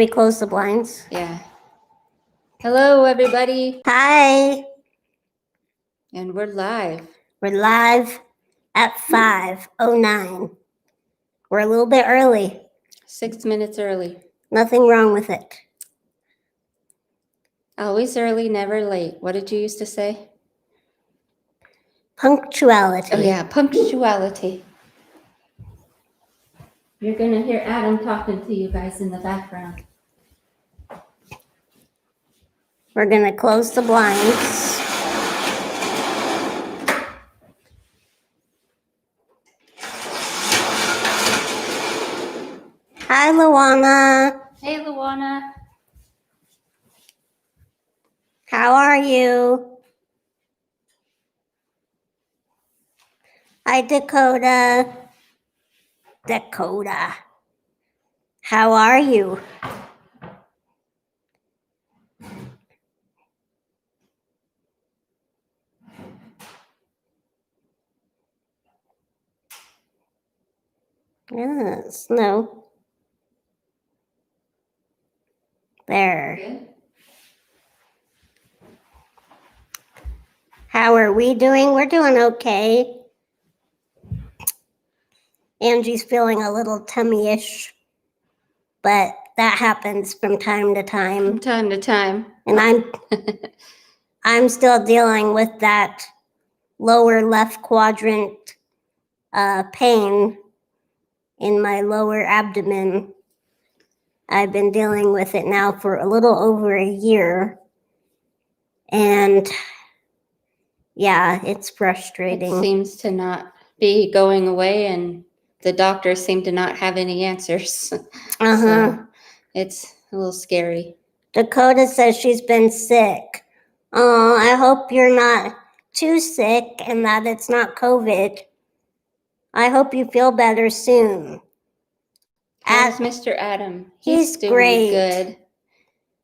We close the blinds. Yeah. Hello, everybody. Hi. And we're live. We're live at 5:09. We're a little bit early. 6 minutes early. Nothing wrong with it. Always early, never late. What did you used to say? Punctuality. Oh, yeah, punctuality. You're going to hear Adam talking to you guys in the background. We're going to close the blinds. Hi, Luana. Hey, Luana. How are you? Hi, Dakota. Dakota. How are you? Yeah, snow. There. Good. How are we doing? We're doing okay. Angie's feeling a little tummy-ish, but that happens from time to time. From time to time. And I'm still dealing with that lower left quadrant pain in my lower abdomen. I've been dealing with it now for a little over a year. And yeah, it's frustrating. It seems to not be going away, and the doctors seem to not have any answers. So it's a little scary. Dakota says she's been sick. Oh, I hope you're not too sick and that it's not COVID. I hope you feel better soon. How's Mr. Adam? He's doing great. Good.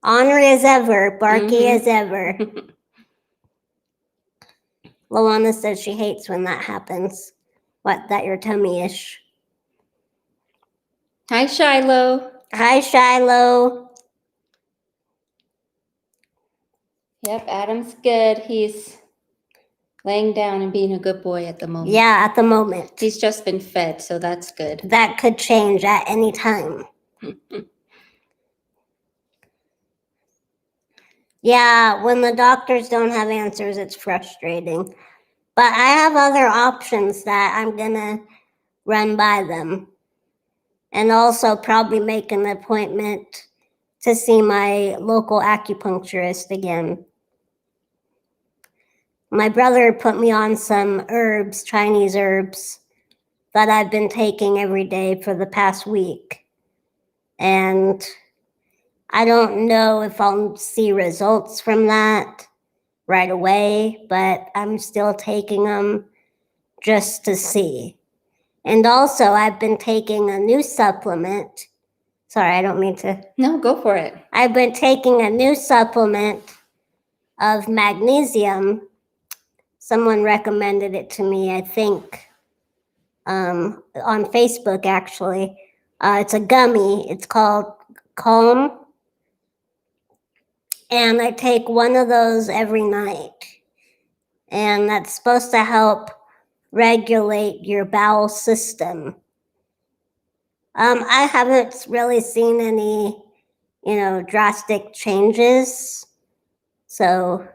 Ornery as ever, barky as ever. Luana says she hates when that happens. What, that you're tummy-ish. Hi, Shiloh. Hi, Shiloh. Yep, Adam's good. He's laying down and being a good boy at the moment. Yeah, at the moment. He's just been fed, so that's good. That could change at any time. Yeah, when the doctors don't have answers, it's frustrating. But I have other options that I'm going to run by them. And also probably make an appointment to see my local acupuncturist again. My brother put me on some herbs, Chinese herbs, that I've been taking every day for the past week. And I don't know if I'll see results from that right away, but I'm still taking them just to see. And also, I've been taking a new supplement. Sorry, I don't mean to. No, go for it. I've been taking a new supplement of magnesium. Someone recommended it to me, I think, on Facebook, actually. It's a gummy. It's called Calm. And I take one of those every night. And that's supposed to help regulate your bowel system. I haven't really seen any, drastic changes. So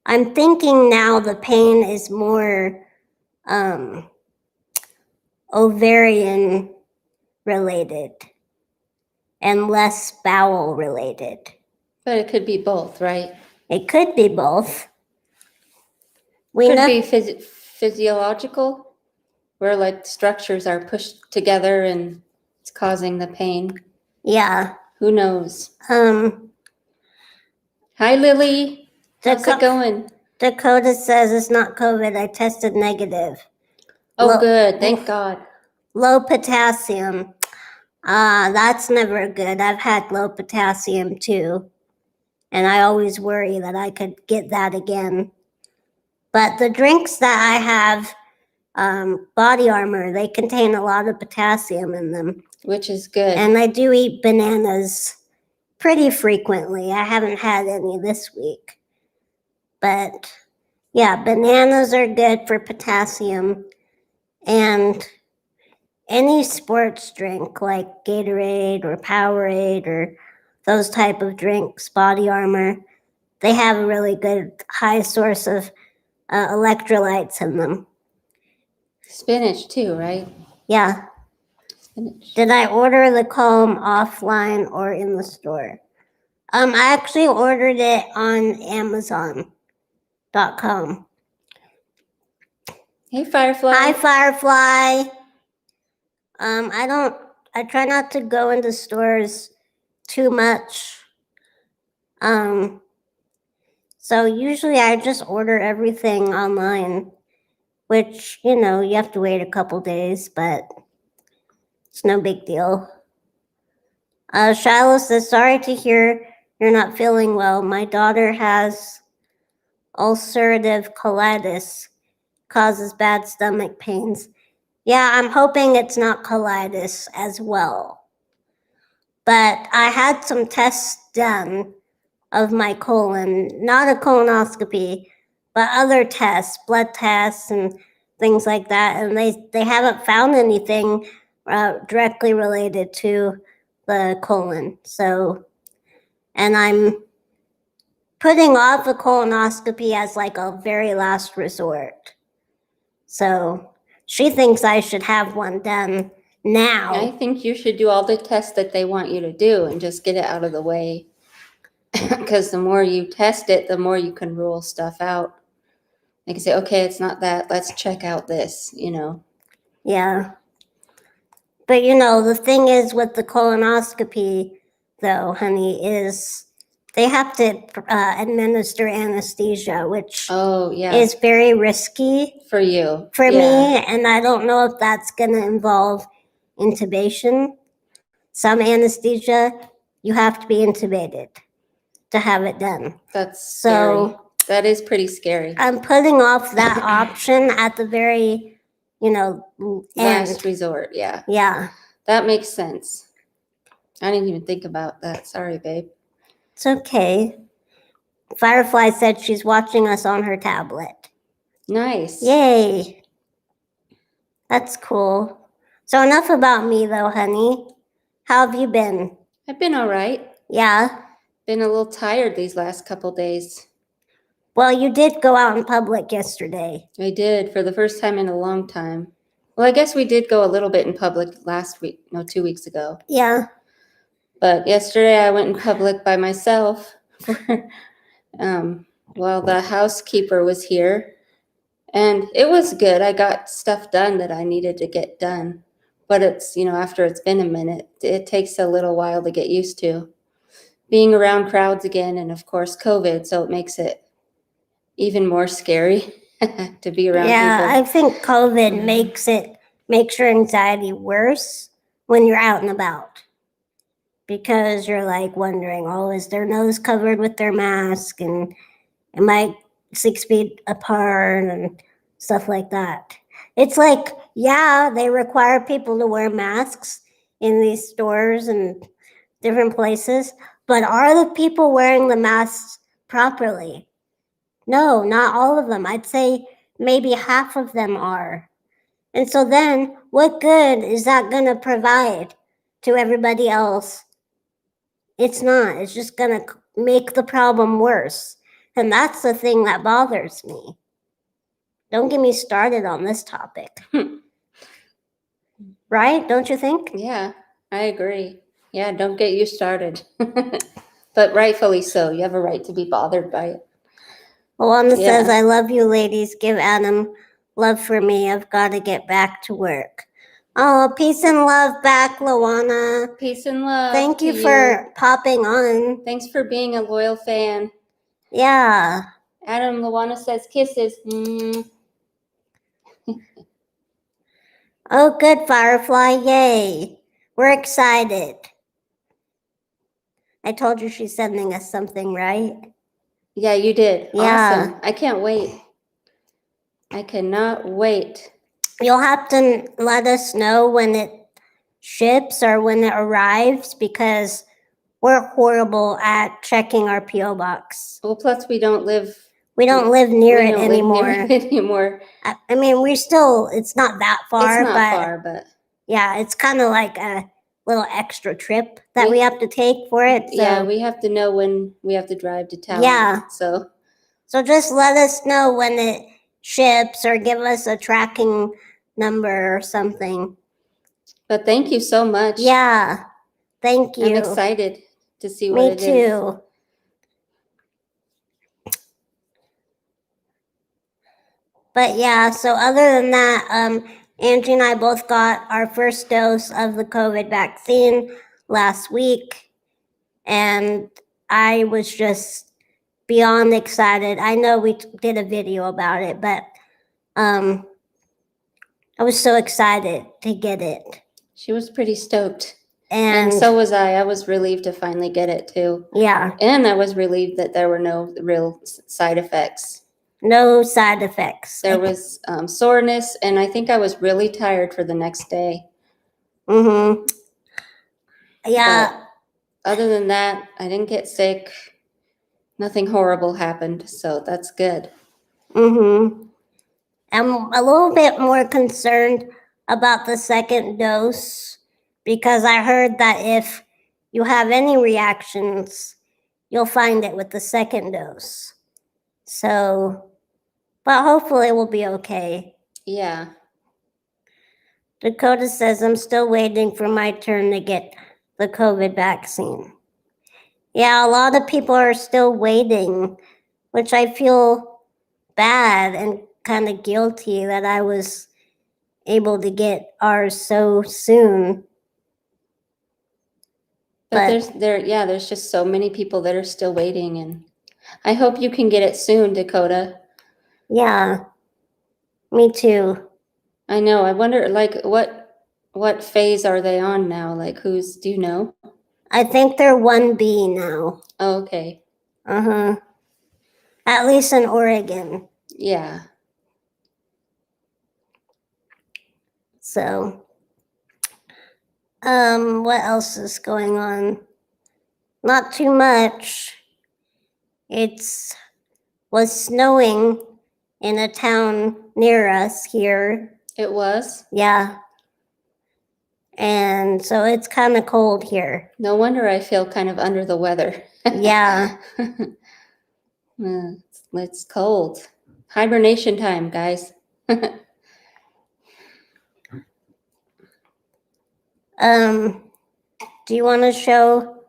I'm thinking now the pain is more ovarian related and less bowel related. But it could be both, right? It could be both. Could be physiological, where like structures are pushed together and it's causing the pain. Yeah. Who knows? Hi, Lily. How's it going? Dakota says it's not COVID. I tested negative. Oh, good. Thank God. Low potassium. That's never good. I've had low potassium too. And I always worry that I could get that again. But the drinks that I have body armor. They contain a lot of potassium in them. Which is good. And I do eat bananas pretty frequently. I haven't had any this week. But yeah, bananas are good for potassium. And any sports drink like Gatorade or Powerade or those type of drinks, Body Armor, they have a really good high source of electrolytes in them. Spinach too, right? Yeah. Spinach. Did I order the comb offline or in the store? I actually ordered it on Amazon.com. Hey, Firefly. Hi, Firefly. I try not to go into stores too much. So usually I just order everything online, which, you have to wait a couple days, but it's no big deal. Shiloh says, sorry to hear you're not feeling well. My daughter has ulcerative colitis, causes bad stomach pains. Yeah, I'm hoping it's not colitis as well. But I had some tests done of my colon, not a colonoscopy, but other tests, blood tests and things like that. And they haven't found anything directly related to the colon. So, and I'm putting off a colonoscopy as like a very last resort. So she thinks I should have one done now. I think you should do all the tests that they want you to do and just get it out of the way. Because the more you test it, the more you can rule stuff out. They can say, okay, it's not that. Let's check out this, Yeah. But the thing is with the colonoscopy, though, honey, is they have to administer anesthesia, which is very risky for you. For me, and I don't know if that's going to involve intubation. Some anesthesia, you have to be intubated to have it done. That's scary. That is pretty scary. I'm putting off that option at the very, last resort. Yeah. Yeah. That makes sense. I didn't even think about that. Sorry, babe. It's okay. Firefly said she's watching us on her tablet. Nice. Yay. That's cool. So enough about me, though, honey. How have you been? I've been all right. Yeah. Been a little tired these last couple days. Well, you did go out in public yesterday. I did, for the first time in a long time. Well, I guess we did go a little bit in public 2 weeks ago. Yeah. But yesterday I went in public by myself while the housekeeper was here. And it was good. I got stuff done that I needed to get done. But it's, after it's been a minute, it takes a little while to get used to being around crowds again. And of course, COVID. So it makes it even more scary to be around people. Yeah, I think COVID makes your anxiety worse when you're out and about. Because you're like wondering, is their nose covered with their mask? And am I 6 feet apart and stuff like that? It's like, yeah, they require people to wear masks in these stores and different places, but are the people wearing the masks properly? No, not all of them. I'd say maybe half of them are. And so then what good is that going to provide to everybody else? It's not. It's just going to make the problem worse. And that's the thing that bothers me. Don't get me started on this topic. Right? Don't you think? Yeah, I agree. Yeah, don't get you started. But rightfully so. You have a right to be bothered by it. Luana says, I love you ladies. Give Adam love for me. I've got to get back to work. Oh, peace and love back, Luana. Peace and love. Thank you for popping on. Thanks for being a loyal fan. Yeah. Adam, Luana says kisses. Oh, good, Firefly. Yay. We're excited. I told you she's sending us something, right? Yeah, you did. Yeah. Awesome. I can't wait. I cannot wait. You'll have to let us know when it ships or when it arrives because we're horrible at checking our P.O. box. Well, plus we don't live We don't live near we it don't live near anymore. it anymore. I mean, it's not that far, It's not but far, but yeah, it's kind of like a little extra trip that we have to take for it. So, yeah, we have to know when we have to drive to town. Yeah. So just let us know when it ships or give us a tracking number or something. but thank you so much. Yeah. Thank you. I'm excited to see what Me it is. too. But yeah, so other than that, Angie and I both got our first dose of the COVID vaccine last week, and I was just beyond excited. I know we did a video about it, but I was so excited to get it. She was pretty stoked. And so was I. I was relieved to finally get it too. Yeah. And I was relieved that there were no real side effects. No side effects. There was soreness, and I think I was really tired for the next day. Mm-hmm. Yeah. But other than that, I didn't get sick. Nothing horrible happened, so that's good. Mm-hmm. I'm a little bit more concerned about the second dose because I heard that if you have any reactions, you'll find it with the second dose. So, but hopefully we'll be okay. Yeah. Dakota says, I'm still waiting for my turn to get the COVID vaccine. Yeah, a lot of people are still waiting, which I feel bad and kind of guilty that I was able to get ours so soon. But there's just so many people that are still waiting, and I hope you can get it soon, Dakota. Yeah, me too. I know. I wonder, like, what phase are they on now? Like, do you know? I think they're 1B now. Oh, okay. Uh-huh. At least in Oregon. Yeah. So, what else is going on? Not too much. Was snowing in a town near us here. It was? Yeah. And so it's kind of cold here. No wonder I feel kind of under the weather. Yeah. It's cold. Hibernation time, guys. Do you want to show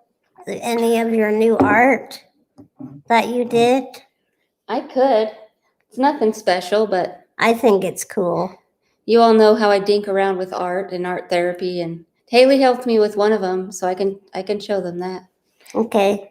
any of your new art that you did? I could. It's nothing special, but I think it's cool. you all know how I dink around with art and art therapy, and Haley helped me with one of them, so I can show them that. Okay.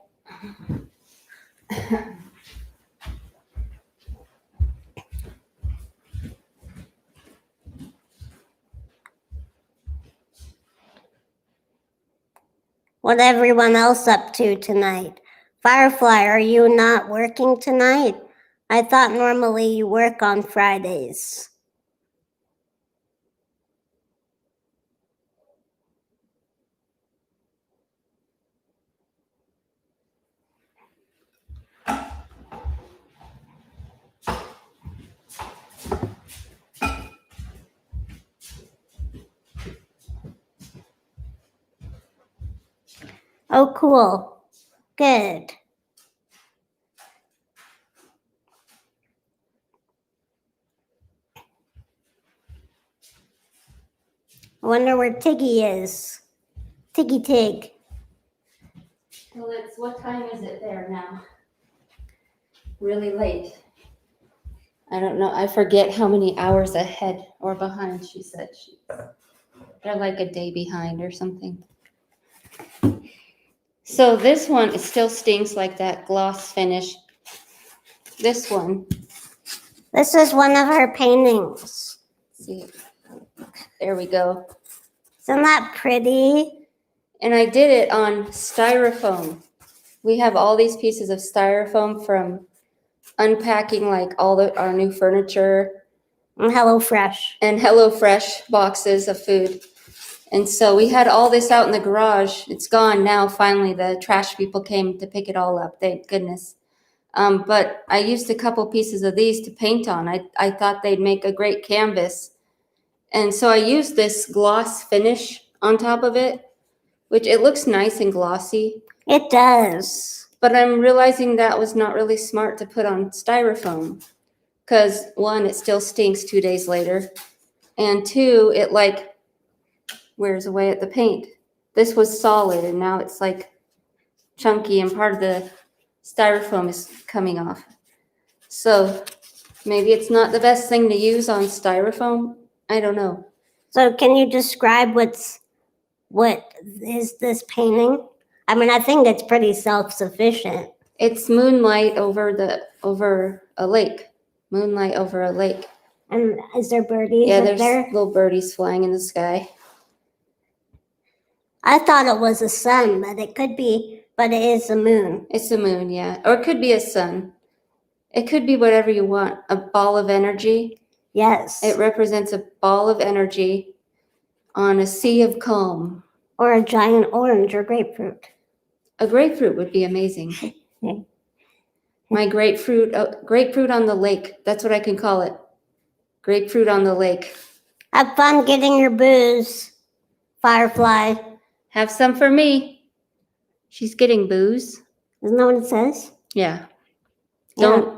What everyone else up to tonight? Firefly, are you not working tonight? I thought normally you work on Fridays. Oh, cool. Good. I wonder where Tiggy is. Tiggy Tig. Well, what time is it there now? Really late. I don't know. I forget how many hours ahead or behind she said. They're like a day behind or something. So this one, it still stinks like that gloss finish. This one. This is one of her paintings. See, there we go. Isn't that pretty? And I did it on styrofoam. We have all these pieces of styrofoam from unpacking like all our new furniture And HelloFresh. and HelloFresh boxes of food. And so we had all this out in the garage. It's gone now. Finally, the trash people came to pick it all up. Thank goodness. But I used a couple pieces of these to paint on. I thought they'd make a great canvas. And so I used this gloss finish on top of it, which it looks nice and glossy. It does. But I'm realizing that was not really smart to put on styrofoam. Because one, it still stinks 2 days later. And two, it like wears away at the paint. This was solid and now it's like chunky and part of the styrofoam is coming off. So maybe it's not the best thing to use on styrofoam. I don't know. So can you describe what is this painting? I mean, I think it's pretty self-sufficient. It's moonlight over a lake. Moonlight over a lake. And is there birdies Yeah, up there's there? little birdies flying in the sky. I thought it was a sun, but it could be, but it is the moon. It's a moon, yeah. Or it could be a sun. It could be whatever you want. A ball of energy. Yes. It represents a ball of energy on a sea of calm. Or a giant orange or grapefruit. A grapefruit would be amazing. My grapefruit on the lake. That's what I can call it. Grapefruit on the lake. Have fun getting your booze, Firefly. Have some for me. She's getting booze. Isn't that what it says? Yeah. Yeah.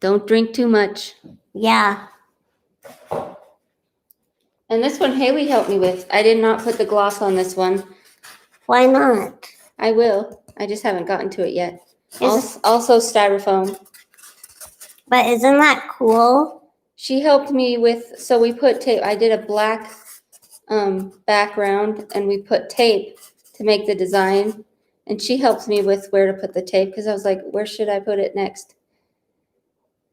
Don't drink too much. Yeah. And this one Haley helped me with. I did not put the gloss on this one. Why not? I will. I just haven't gotten to it yet. Is- Also styrofoam. But isn't that cool? She helped me with, so we put tape. I did a black background and we put tape to make the design. And she helped me with where to put the tape because I was like, where should I put it next?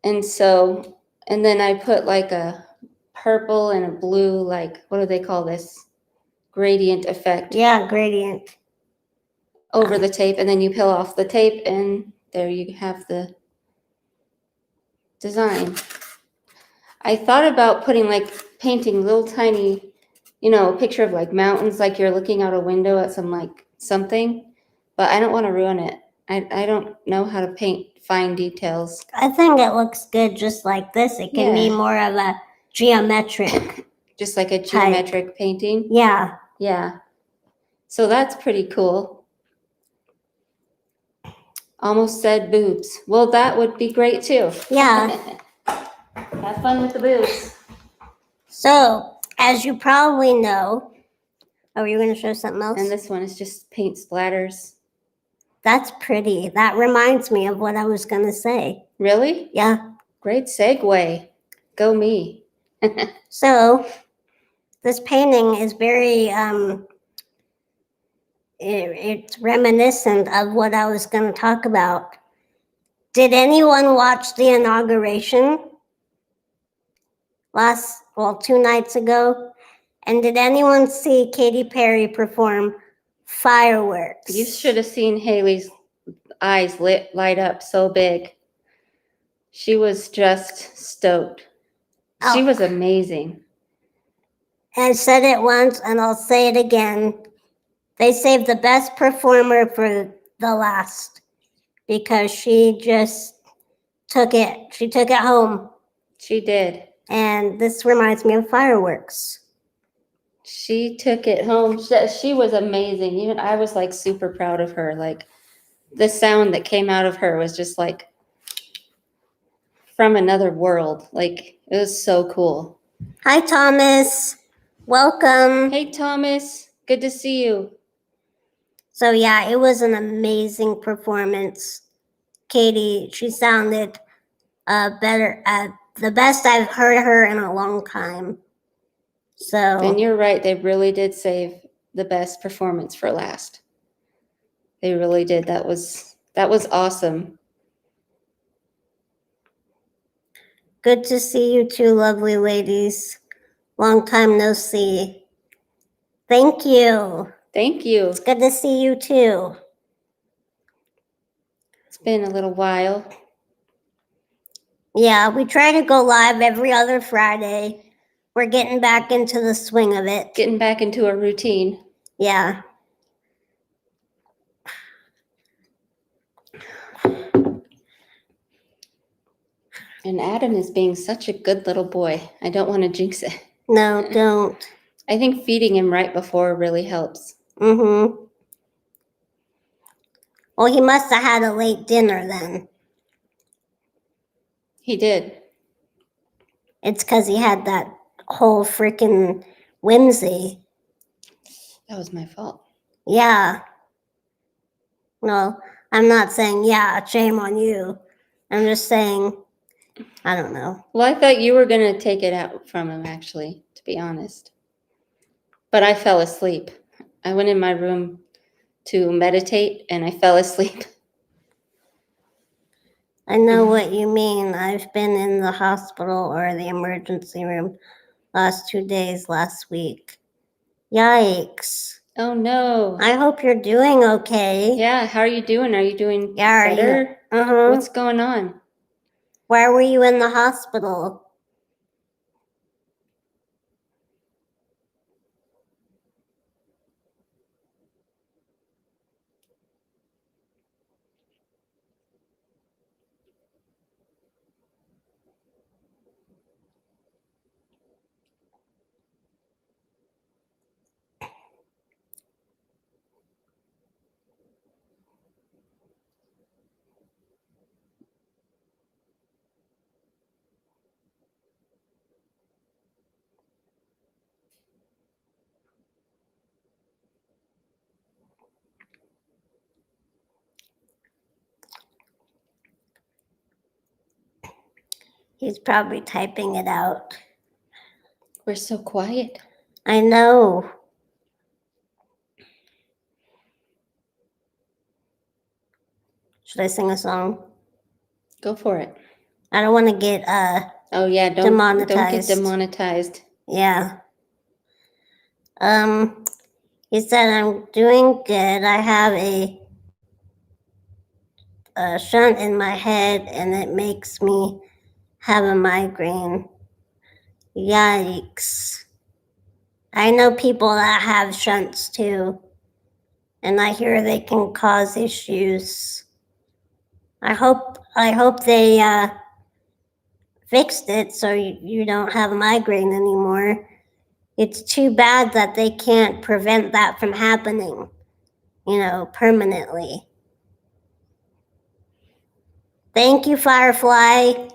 And so, and then I put like a purple and a blue, like, what do they call this? Gradient effect. Yeah, gradient. Over the tape. And then you peel off the tape and there you have the design. I thought about painting little tiny, a picture of like mountains, like you're looking out a window at something, but I don't want to ruin it. I don't know how to paint fine details. I think it looks good just like this. It can be Yeah. more of a geometric. Just like a geometric painting. Yeah. Yeah. So that's pretty cool. Almost said boobs. Well, that would be great too. Yeah. Have fun with the boobs. So, as you probably know, were you going to show something else? And this one is just paint splatters. That's pretty. That reminds me of what I was going to say. Really? Yeah. Great segue. Go me. So, this painting is very, it's reminiscent of what I was going to talk about. Did anyone watch the inauguration 2 nights ago? And did anyone see Katy Perry perform fireworks? You should have seen Haley's eyes light up so big. She was just stoked. She Oh. was amazing. I said it once and I'll say it again. They saved the best performer for the last because she just took it. She took it home. She did. And this reminds me of fireworks. She took it home. She was amazing. Even I was like super proud of her. Like the sound that came out of her was just like from another world. Like it was so cool. Hi, Thomas. Welcome. Hey, Thomas. Good to see you. So yeah, it was an amazing performance. Katie, she sounded better, the best I've heard her in a long time. So. And you're right. They really did save the best performance for last. They really did. That was awesome. Good to see you two lovely ladies. Long time no see. Thank you. Thank you. It's good to see you too. It's been a little while. Yeah, we try to go live every other Friday. We're getting back into the swing of it. Getting back into a routine. Yeah. And Adam is being such a good little boy. I don't want to jinx it. No, don't. I think feeding him right before really helps. Mm-hmm. Well, he must have had a late dinner then. He did. It's because he had that whole freaking whimsy. That was my fault. Yeah. No, I'm not saying, yeah, shame on you. I'm just saying, I don't know. Well, I thought you were going to take it out from him, actually, to be honest. But I fell asleep. I went in my room to meditate and I fell asleep. I know what you mean. I've been in the hospital or the emergency room last 2 days last week. Yikes. Oh no. I hope you're doing okay. Yeah, how are you doing? Are you doing Yeah, are you- better? Uh-huh. What's going on? Where were you in the hospital? He's probably typing it out. We're so quiet. I know. Should I sing a song? Go for it. I don't want to get Oh yeah, don't get demonetized. demonetized. Yeah. He said I'm doing good. I have a shunt in my head and it makes me have a migraine. Yikes. I know people that have shunts too, and I hear they can cause issues. I hope they fixed it so you don't have a migraine anymore. It's too bad that they can't prevent that from happening, permanently. Thank you, Firefly.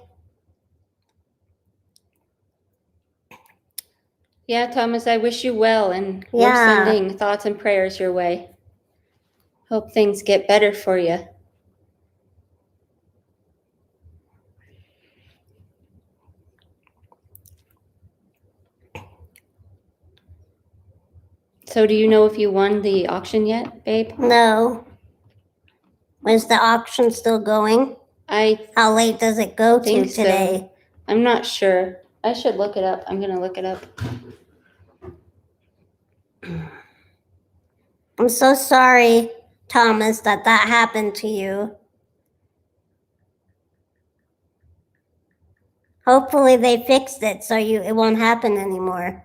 Yeah, Thomas, I wish you well, and we're Yeah. sending thoughts and prayers your way. Hope things get better for you. So do you know if you won the auction yet, babe? No. Is the auction still going? How late does it go to think so. today? I'm not sure. I should look it up. I'm going to look it up. I'm so sorry, Thomas, that happened to you. Hopefully they fixed it so it won't happen anymore.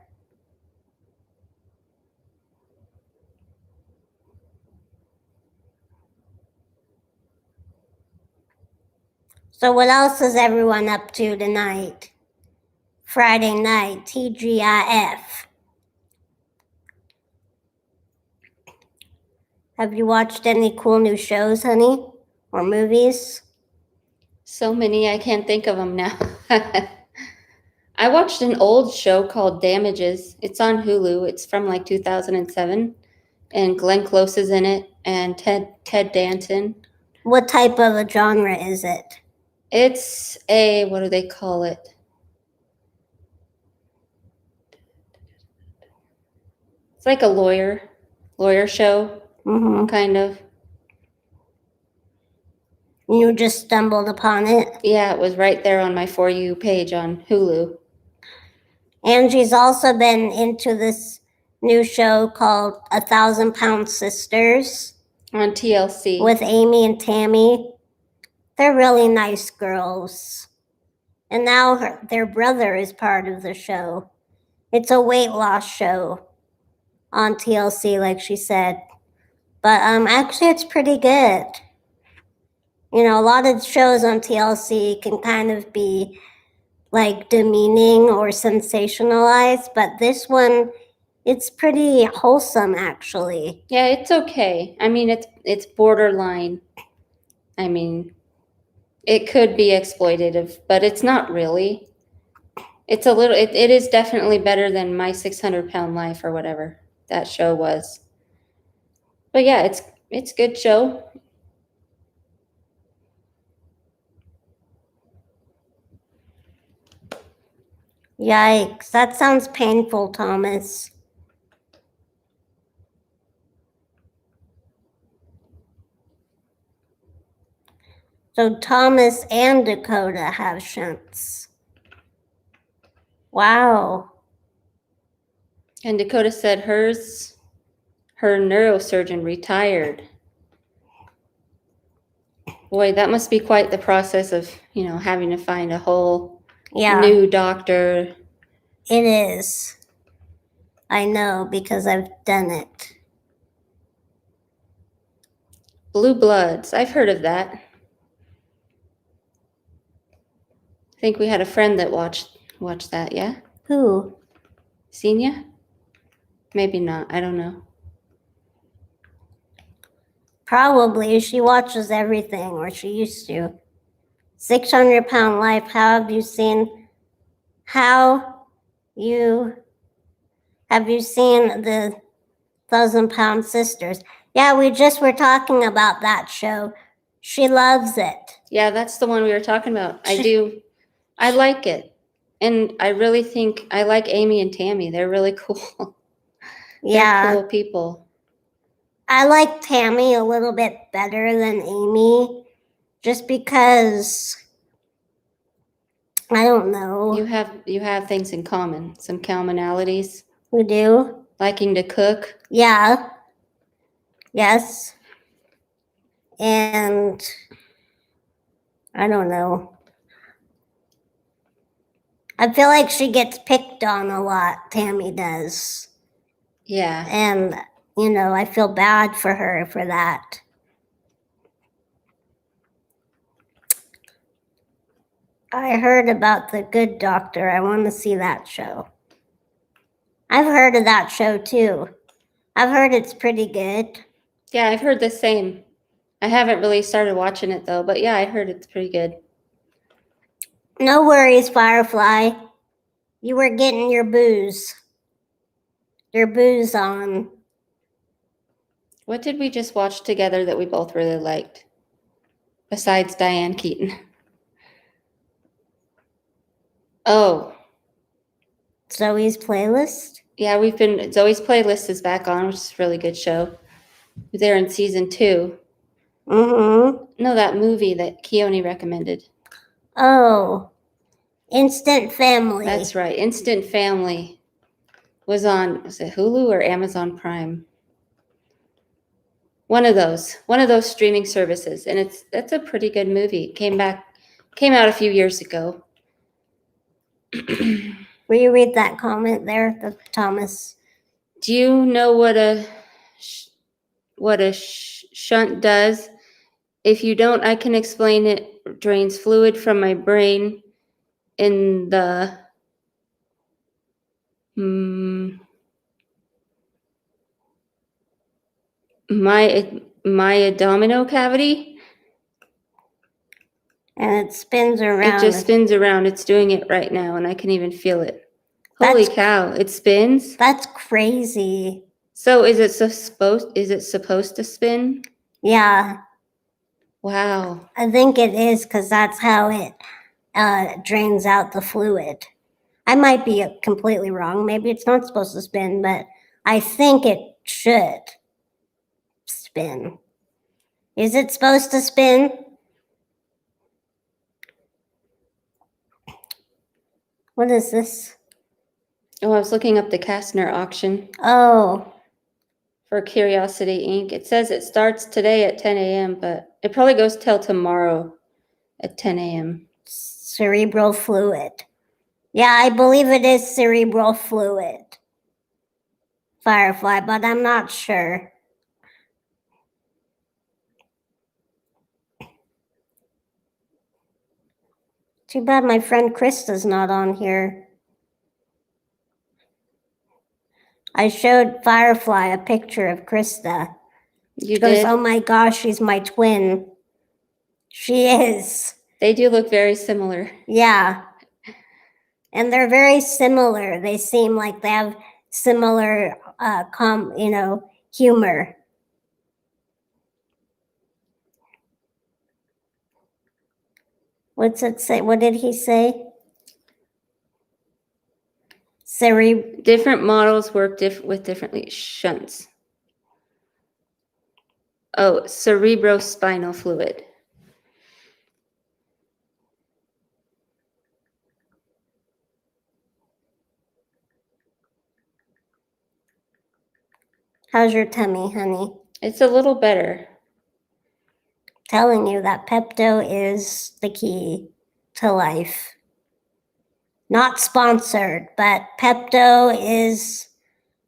So what else is everyone up to tonight? Friday night, TGIF. Have you watched any cool new shows, honey? Or movies? So many, I can't think of them now. I watched an old show called Damages. It's on Hulu. It's from like 2007. And Glenn Close is in it, and Ted Danson. What type of a genre is it? It's a, what do they call it? It's like a lawyer show, kind of. You just stumbled upon it? Yeah, it was right there on my For You page on Hulu. Angie's also been into this new show called 1,000-Pound Sisters. On TLC. With Amy and Tammy. They're really nice girls. And now their brother is part of the show. It's a weight loss show on TLC, like she said. But actually, it's pretty good. You know, a lot of shows on TLC can kind of be like demeaning or sensationalized, but this one, it's pretty wholesome, actually. Yeah, it's okay. I mean, it's borderline. I mean, it could be exploitative, but it's not really. It's a little. It is definitely better than My 600-Pound Life or whatever that show was. But yeah, it's good show. Yikes, that sounds painful, Thomas. So Thomas and Dakota have shunts. Wow. And Dakota said her neurosurgeon retired. Boy, that must be quite the process of, having to find a whole new doctor. It is. I know because I've done it. Blue Bloods. I've heard of that. I think we had a friend that watched that, yeah? Who? Senior? Maybe not. I don't know. Probably. She watches everything, or she used to. 600-Pound Life. Have you seen the 1,000-Pound Sisters? Yeah, we just were talking about that show. She loves it. Yeah, that's the one we were talking about. I do. I like it. And I really think I like Amy and Tammy. They're really cool. They're cool people. I like Tammy a little bit better than Amy, just because I don't know. You have things in common, some commonalities. We do. Liking to cook. Yeah. Yes. And I don't know. I feel like she gets picked on a lot, Tammy does. Yeah. And, I feel bad for her for that. I heard about The Good Doctor. I want to see that show. I've heard of that show too. I've heard it's pretty good. Yeah, I've heard the same. I haven't really started watching it though, but yeah, I heard it's pretty good. No worries, Firefly. You were getting your booze. Your booze on. What did we just watch together that we both really liked? Besides Diane Keaton. Oh. Zoe's Playlist? Yeah, Zoe's Playlist is back on, which is a really good show. They're in season 2. Mm-hmm. No, that movie that Keone recommended. Oh. Instant Family. That's right. Instant Family was it Hulu or Amazon Prime? One of those streaming services. And that's a pretty good movie. It came out a few years ago. Will you read that comment there, Thomas? Do you know what a shunt does? If you don't, I can explain it. Drains fluid from my brain in the my abdominal cavity. And it spins around. It just spins around. It's doing it right now, and I can even feel it. Holy cow! It spins. That's crazy. So is it supposed to spin? Yeah. Wow. I think it is because that's how it drains out the fluid. I might be completely wrong. Maybe it's not supposed to spin, but I think it should spin. Is it supposed to spin? What is this? Oh, I was looking up the Kastner auction. Oh. For Curiosity Inc. It says it starts today at 10 a.m., but it probably goes till tomorrow at 10 a.m. Cerebral fluid. Yeah, I believe it is cerebral fluid. Firefly, but I'm not sure. Too bad my friend Krista's not on here. I showed Firefly a picture of Krista. You She goes, did? oh my gosh, she's my twin. She is. They do look very similar. Yeah. And they're very similar. They seem like they have similar, humor. What's it say? What did he say? Different models work with differently shunts. Oh, cerebrospinal fluid. How's your tummy, honey? It's a little better. Telling you that Pepto is the key to life. Not sponsored, but Pepto is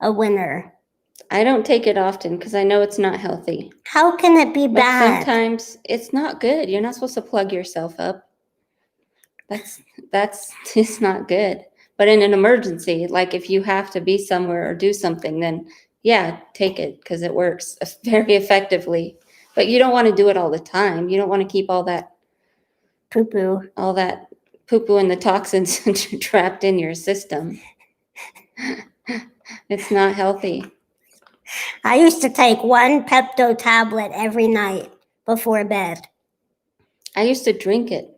a winner. I don't take it often because I know it's not healthy. How can it be But bad? sometimes it's not good. You're not supposed to plug yourself up. That's just not good. But in an emergency, like if you have to be somewhere or do something, then yeah, take it because it works very effectively. But you don't want to do it all the time. You don't want to keep all that Poo-poo. poo-poo and the toxins trapped in your system. It's not healthy. I used to take one Pepto tablet every night before bed. I used to drink it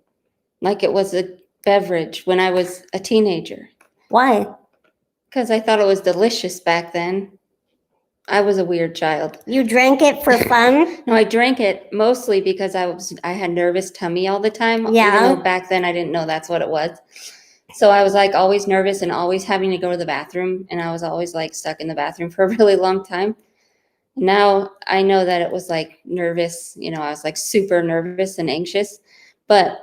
like it was a beverage when I was a teenager. Why? Because I thought it was delicious back then. I was a weird child. You drank it for fun? No, I drank it mostly because I had nervous tummy all the time. Yeah. Even though back then I didn't know that's what it was. So I was like always nervous and always having to go to the bathroom. And I was always like stuck in the bathroom for a really long time. Now I know that it was like nervous. I was like super nervous and anxious. But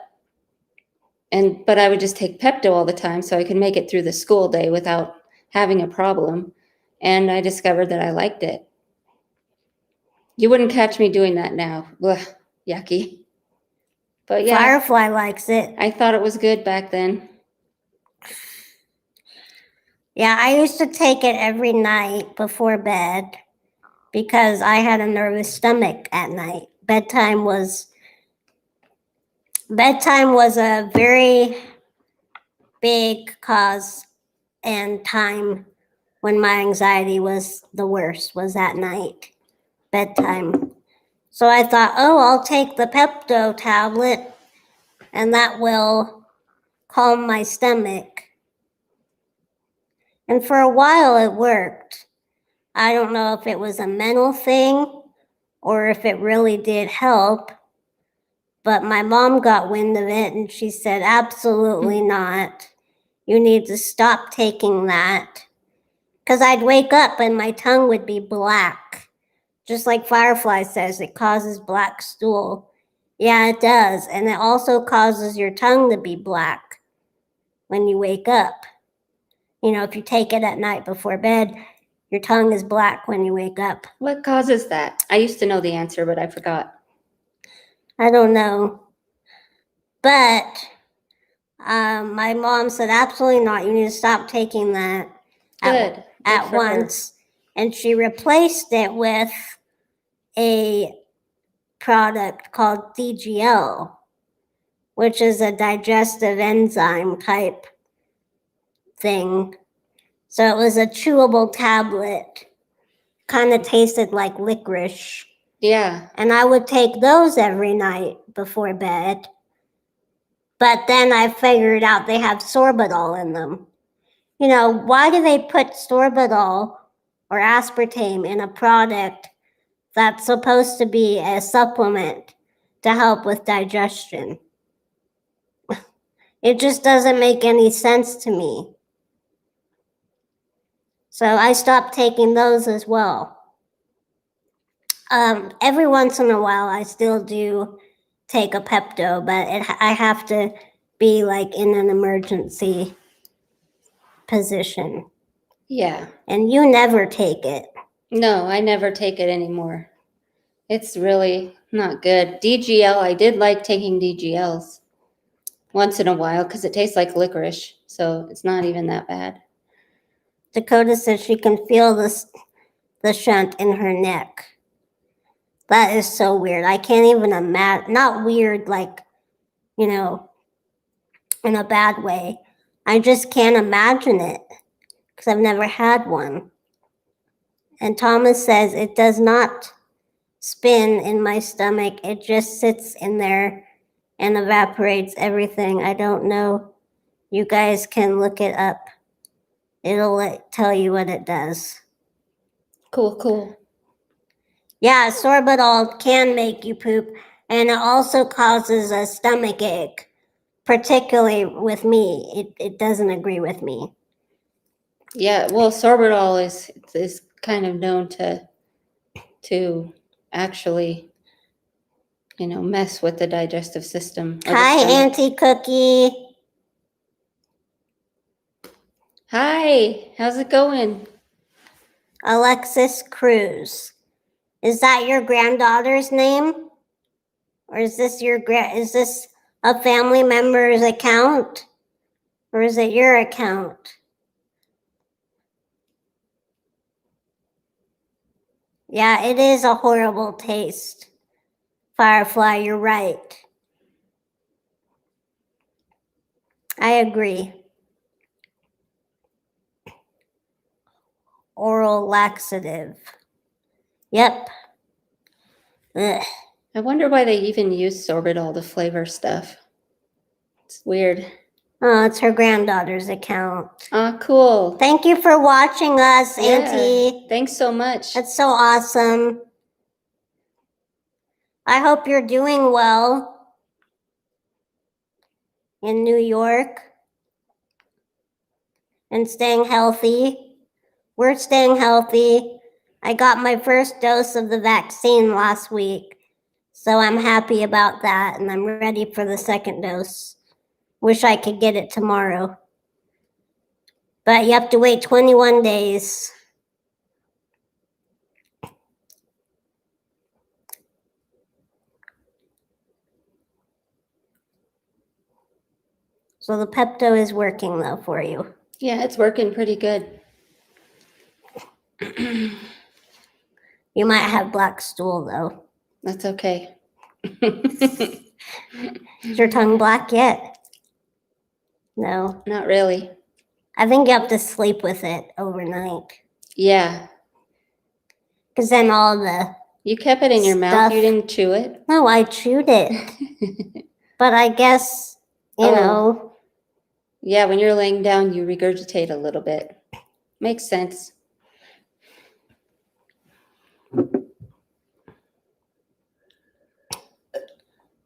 I would just take Pepto all the time so I could make it through the school day without having a problem. And I discovered that I liked it. You wouldn't catch me doing that now. Ugh, yucky. But yeah, Firefly likes it. I thought it was good back then. Yeah, I used to take it every night before bed because I had a nervous stomach at night. Bedtime was a very big cause and time when my anxiety was the worst, was at night, bedtime. So I thought, I'll take the Pepto tablet and that will calm my stomach. And for a while it worked. I don't know if it was a mental thing or if it really did help, but my mom got wind of it and she said, absolutely not. You need to stop taking that. Because I'd wake up and my tongue would be black. Just like Firefly says, it causes black stool. Yeah, it does. And it also causes your tongue to be black when you wake up. If you take it at night before bed, your tongue is black when you wake up. What causes that? I used to know the answer, but I forgot. I don't know. But my mom said, absolutely not. You need to stop taking that Good. at once. And she replaced it with a product called DGL, which is a digestive enzyme type thing. So it was a chewable tablet, kind of tasted like licorice. Yeah. And I would take those every night before bed. But then I figured out they have sorbitol in them. Why do they put sorbitol or aspartame in a product that's supposed to be a supplement to help with digestion? It just doesn't make any sense to me. So I stopped taking those as well. Every once in a while, I still do take a Pepto, but I have to be like in an emergency position. Yeah. And you never take it. No, I never take it anymore. It's really not good. DGL, I did like taking DGLs once in a while because it tastes like licorice, so it's not even that bad. Dakota says she can feel the shunt in her neck. That is so weird. I can't even imagine. Not weird, like, in a bad way. I just can't imagine it because I've never had one. And Thomas says it does not spin in my stomach. It just sits in there and evaporates everything. I don't know. You guys can look it up. It'll tell you what it does. Cool. Yeah, sorbitol can make you poop, and it also causes a stomach ache, particularly with me. It doesn't agree with me. Yeah, well, sorbitol is kind of known to actually, mess with the digestive system. Of Hi, the stomach. Auntie Cookie. Hi, how's it going? Alexis Cruz. Is that your granddaughter's name? Or is this is this a family member's account? Or is it your account? Yeah, it is a horrible taste. Firefly, you're right. I agree. Oral laxative. Yep. Ugh. I wonder why they even use sorbitol to flavor stuff. It's weird. Oh, it's her granddaughter's account. Ah, cool. Thank you for watching us, Yeah, Auntie. thanks so much. That's so awesome. I hope you're doing well in New York and staying healthy. We're staying healthy. I got my first dose of the vaccine last week, so I'm happy about that, and I'm ready for the second dose. Wish I could get it tomorrow. But you have to wait 21 days. So the Pepto is working though for you. Yeah, it's working pretty good. You might have black stool though. That's okay. Is your tongue black yet? No. Not really. I think you have to sleep with it overnight. Yeah. Because then all the You kept it in your mouth. Stuff. You didn't chew it. No, I chewed it. But I guess, you know. Yeah, when you're laying down, you regurgitate a little bit. Makes sense.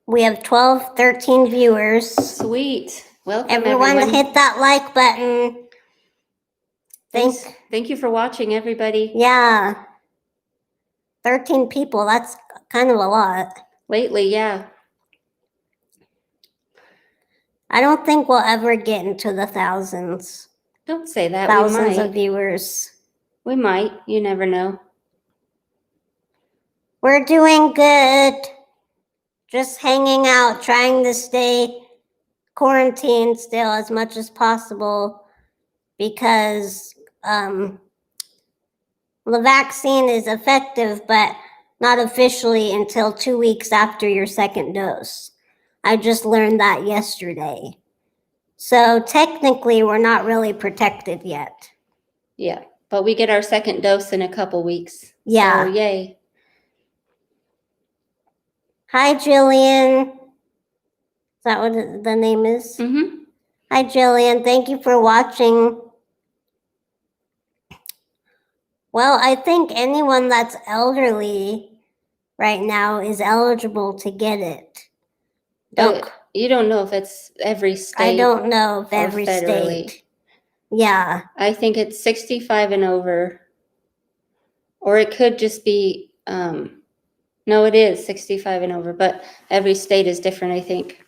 We have 12, 13 viewers. Sweet. Welcome, Everyone hit that like button. Thank you for watching, everybody. Yeah. 13 people, that's kind of a lot. Lately, yeah. I don't think we'll ever get into the thousands. Don't say that. Thousands we of might. viewers. We might. You never know. We're doing good. Just hanging out, trying to stay quarantined still as much as possible because the vaccine is effective, but not officially until 2 weeks after your second dose. I just learned that yesterday. So technically, we're not really protected yet. Yeah, but we get our second dose in a couple weeks. Yeah. So, yay. Hi, Jillian. Is that what the name is? Mm-hmm. Hi, Jillian. Thank you for watching. Well, I think anyone that's elderly right now is eligible to get it. You don't know if it's every state. I don't know if or every federally. state. Yeah. I think it's 65 and over. Or it could just be, no, it is 65 and over, but every state is different, I think.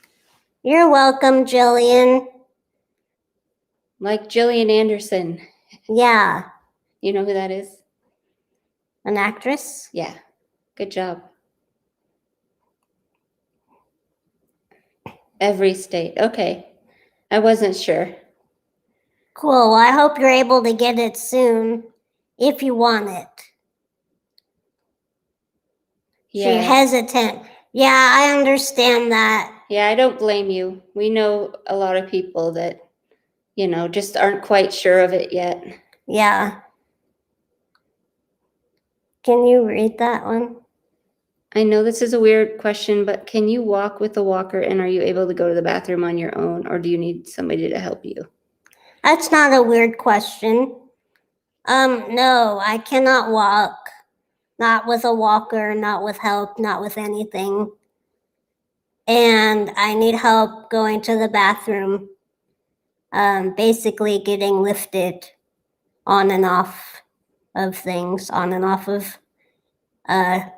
You're welcome, Jillian. Like Gillian Anderson. Yeah, You know who that is? an actress. Yeah. Good job. Every state. Okay. I wasn't sure. Cool. Well, I hope you're able to get it soon if you want it. She's Yeah. hesitant. Yeah, I understand that. Yeah, I don't blame you. We know a lot of people that, just aren't quite sure of it yet. Yeah. Can you read that one? I know this is a weird question, but can you walk with a walker, and are you able to go to the bathroom on your own, or do you need somebody to help you? That's not a weird question. No, I cannot walk. Not with a walker, not with help, not with anything. And I need help going to the bathroom. Basically getting lifted on and off of things, on and off of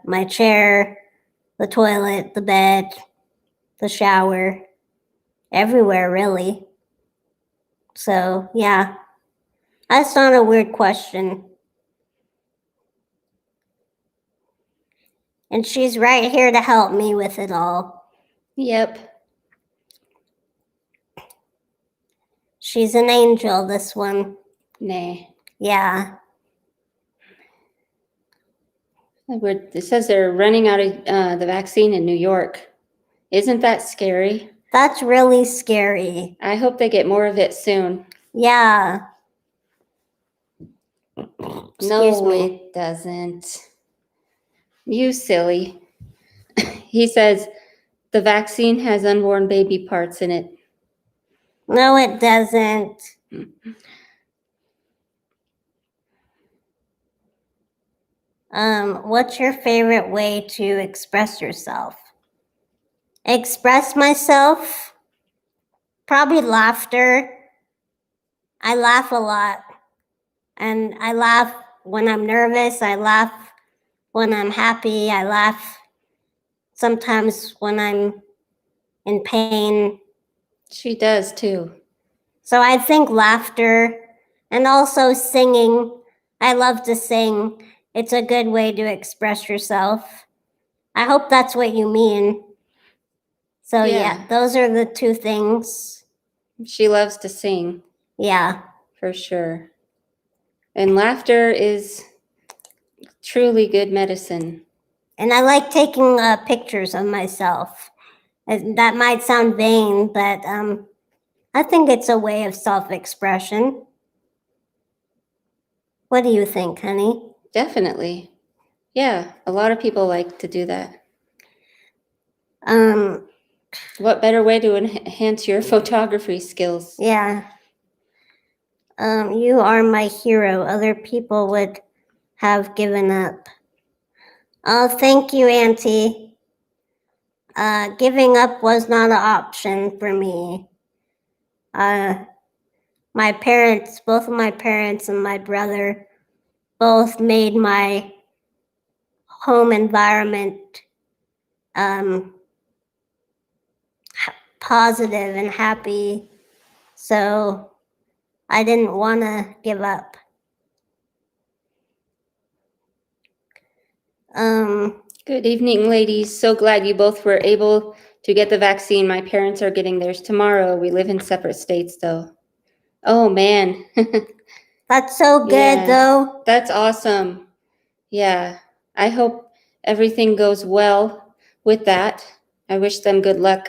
my chair, the toilet, the bed, the shower, everywhere really. So, yeah, that's not a weird question. And she's right here to help me with it all. Yep. She's an angel, this one. Nah. Yeah. It says they're running out of the vaccine in New York. Isn't that scary? That's really scary. I hope they get more of it soon. Yeah. No, me. it doesn't. You silly. He says the vaccine has unborn baby parts in it. No, it doesn't. What's your favorite way to express yourself? Express myself? Probably laughter. I laugh a lot. And I laugh when I'm nervous. I laugh when I'm happy. I laugh sometimes when I'm in pain. She does too. So I think laughter and also singing. I love to sing. It's a good way to express yourself. I hope that's what you mean. So yeah, those are the two things. She loves to sing. Yeah. For sure. And laughter is truly good medicine. And I like taking pictures of myself. That might sound vain, but I think it's a way of self-expression. What do you think, honey? Definitely. Yeah, a lot of people like to do that. What better way to enhance your photography skills? Yeah. You are my hero. Other people would have given up. Oh, thank you, Auntie. Giving up was not an option for me. My parents, both of my parents and my brother, both made my home environment positive and happy. So I didn't want to give up. Good evening, ladies. So glad you both were able to get the vaccine. My parents are getting theirs tomorrow. We live in separate states, though. Oh, man. That's so good, though. That's awesome. Yeah. I hope everything goes well with that. I wish them good luck.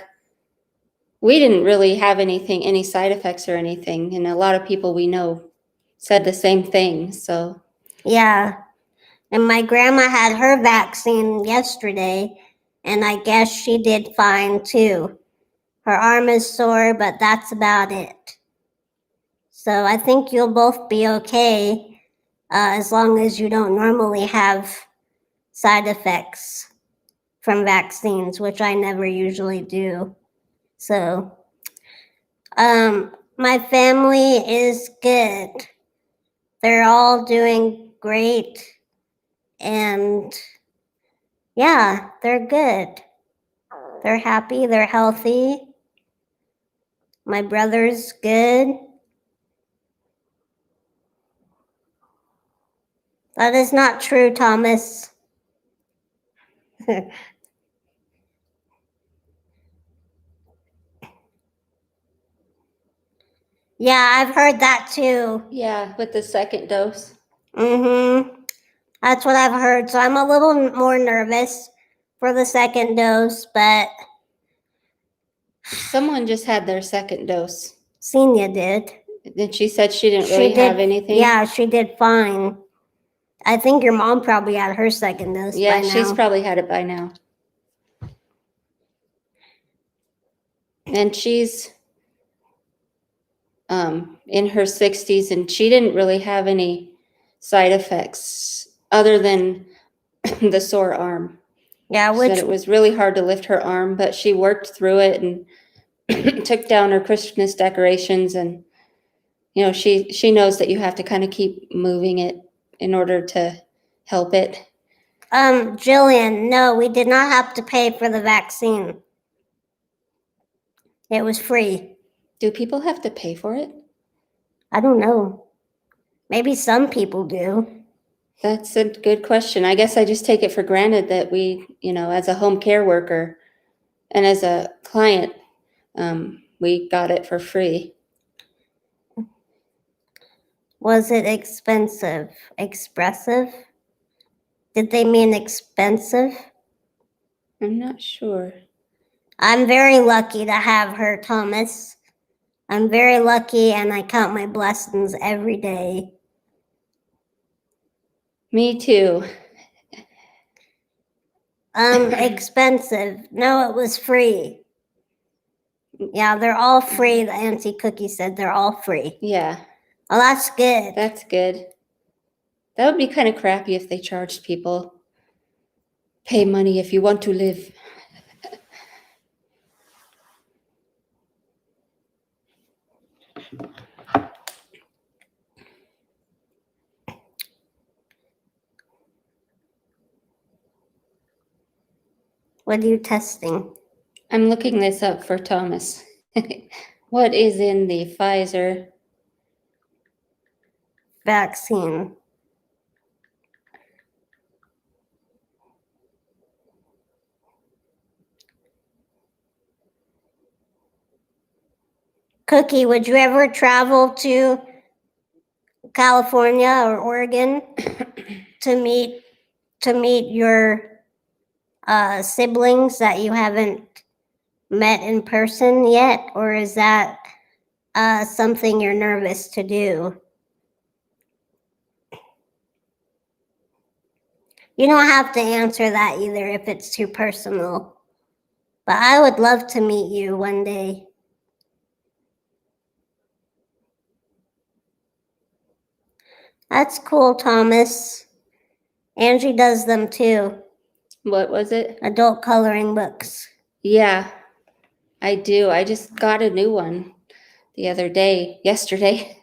We didn't really have any side effects or anything. And a lot of people we know said the same thing. So, yeah. And my grandma had her vaccine yesterday, and I guess she did fine too. Her arm is sore, but that's about it. So I think you'll both be okay as long as you don't normally have side effects from vaccines, which I never usually do. So, my family is good. They're all doing great. And yeah, they're good. They're happy, they're healthy. My brother's good. That is not true, Thomas. Yeah, I've heard that too. Yeah, with the second dose. That's what I've heard. So I'm a little more nervous for the second dose, but Someone just had their second dose. Senia did. And she said she didn't really have anything. Yeah, she did fine. I think your mom probably had her second dose by Yeah, now. she's probably had it by now. And she's in her 60s, and she didn't really have any side effects other than the sore arm. Yeah, She said it was really hard to lift her arm, but she worked through it and took down her Christmas decorations. And you know, she knows that you have to kind of keep moving it in order to help it. Jillian, no, we did not have to pay for the vaccine. It was free. Do people have to pay for it? I don't know. Maybe some people do. That's a good question. I guess I just take it for granted that we, you know, as a home care worker and as a client, we got it for free. Was it expensive? Expressive? Did they mean expensive? I'm not sure. I'm very lucky to have her, Thomas. I'm very lucky, and I count my blessings every day. Me too. Expensive. No, it was free. Yeah, they're all free. The Auntie Cookie said they're all free. Yeah. Oh, that's good. That's good. That would be kind of crappy if they charged people. Pay money if you want to live. What are you testing? I'm looking this up for Thomas. What is in the Pfizer vaccine? Cookie, would you ever travel to California or Oregon to meet your siblings that you haven't met in person yet, or is that something you're nervous to do? You don't have to answer that either if it's too personal, but I would love to meet you one day. That's cool, Thomas. Angie does them too. What was it? Adult coloring books. Yeah, I do. I just got a new one the other day, yesterday,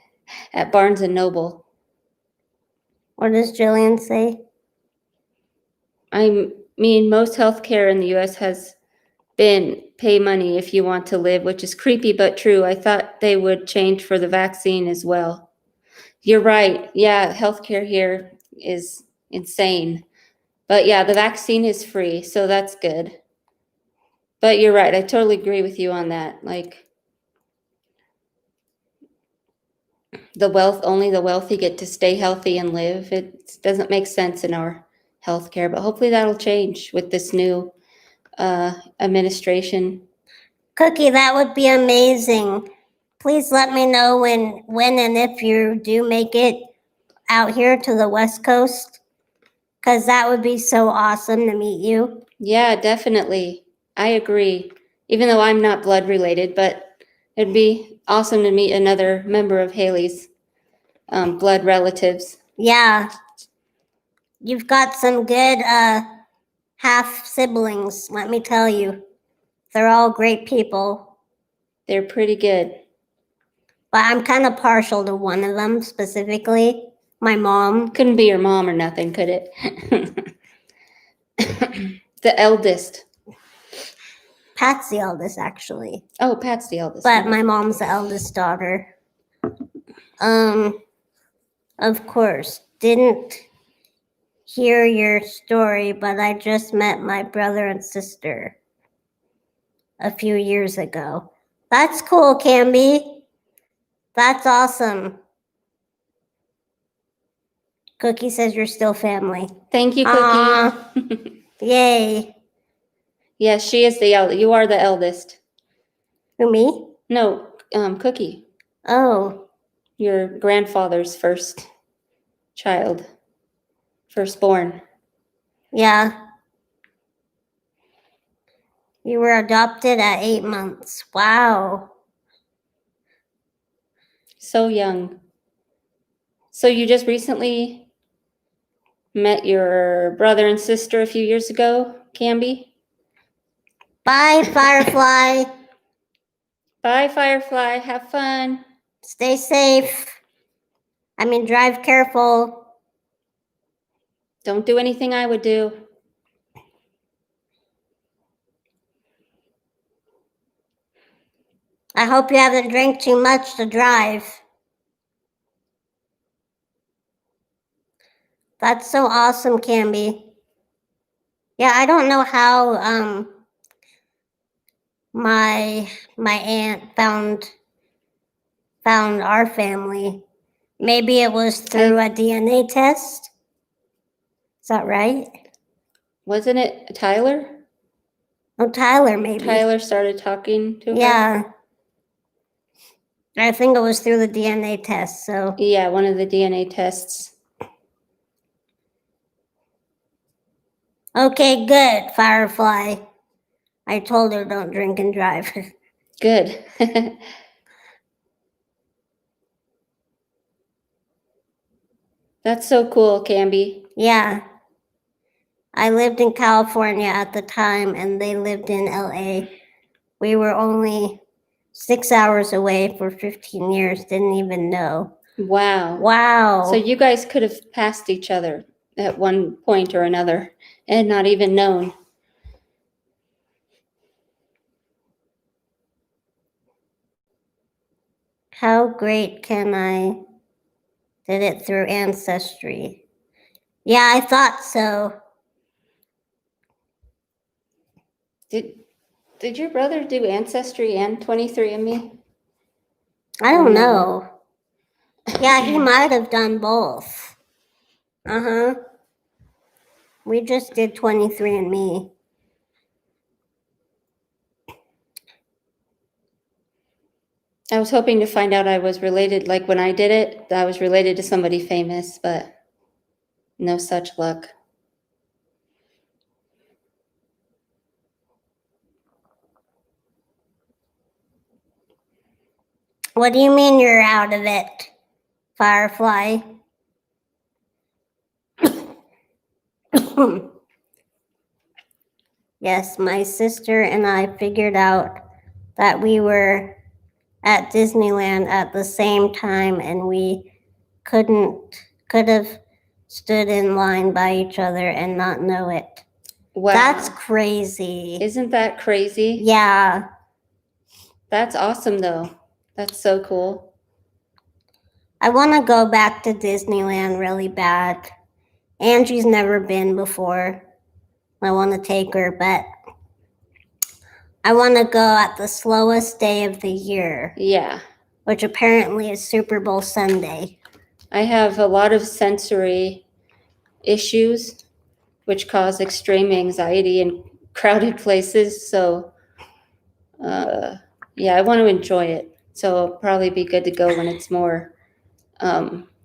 at Barnes & Noble. What does Jillian say? I mean, most healthcare in the U.S. has been pay money if you want to live, which is creepy but true. I thought they would change for the vaccine as well. You're right. Yeah, healthcare here is insane. But yeah, the vaccine is free, so that's good. But you're right. I totally agree with you on that. Like, only the wealthy get to stay healthy and live. It doesn't make sense in our healthcare, but hopefully that'll change with this new administration. Cookie, that would be amazing. Please let me know when and if you do make it out here to the West Coast, because that would be so awesome to meet you. Yeah, definitely. I agree. Even though I'm not blood related, but it'd be awesome to meet another member of Haley's blood relatives. Yeah. You've got some good half siblings, let me tell you. They're all great people. They're pretty good. But I'm kind of partial to one of them specifically, my mom. Couldn't be your mom or nothing, could it? The eldest. Pat's the eldest, actually. Oh, Pat's the eldest. But my mom's the eldest daughter. Of course, didn't hear your story, but I just met my brother and sister a few years ago. That's cool, Camby. That's awesome. Cookie says you're still family. Thank you, Cookie. Yay. Yes, she is the eldest. You are the eldest. Who, me? No, Cookie. Oh. Your grandfather's first child. Firstborn. Yeah. You were adopted at 8 months. Wow. So young. So you just recently met your brother and sister a few years ago, Camby? Bye, Firefly. Bye, Firefly. Have fun. Stay safe. Drive careful. Don't do anything I would do. I hope you haven't drank too much to drive. That's so awesome, Camby. Yeah, I don't know how my aunt found our family. Maybe it was through a DNA test. Is that right? Wasn't it Tyler? Oh, Tyler, maybe. Tyler started talking to her? Yeah. I think it was through the DNA test, so. Yeah, one of the DNA tests. Okay, good, Firefly. I told her don't drink and drive. Good. That's so cool, Camby. Yeah. I lived in California at the time, and they lived in LA. We were only 6 hours away for 15 years, didn't even know. Wow. Wow. So you guys could have passed each other at one point or another and not even known. How great can I did it through Ancestry? Yeah, I thought so. Did your brother do Ancestry and 23andMe? I don't know. Yeah, he might have done both. Uh-huh. We just did 23andMe. I was hoping to find out I was related, like when I did it, I was related to somebody famous, but no such luck. What do you mean you're out of it, Firefly? Yes, my sister and I figured out that we were at Disneyland at the same time, and we could have stood in line by each other and not know it. Wow. That's crazy. Isn't that crazy? Yeah. That's awesome, though. That's so cool. I want to go back to Disneyland really bad. Angie's never been before. I want to take her, but I want to go at the slowest day of the year. Yeah. Which apparently is Super Bowl Sunday. I have a lot of sensory issues, which cause extreme anxiety in crowded places. So, yeah, I want to enjoy it. So it'll probably be good to go when it's more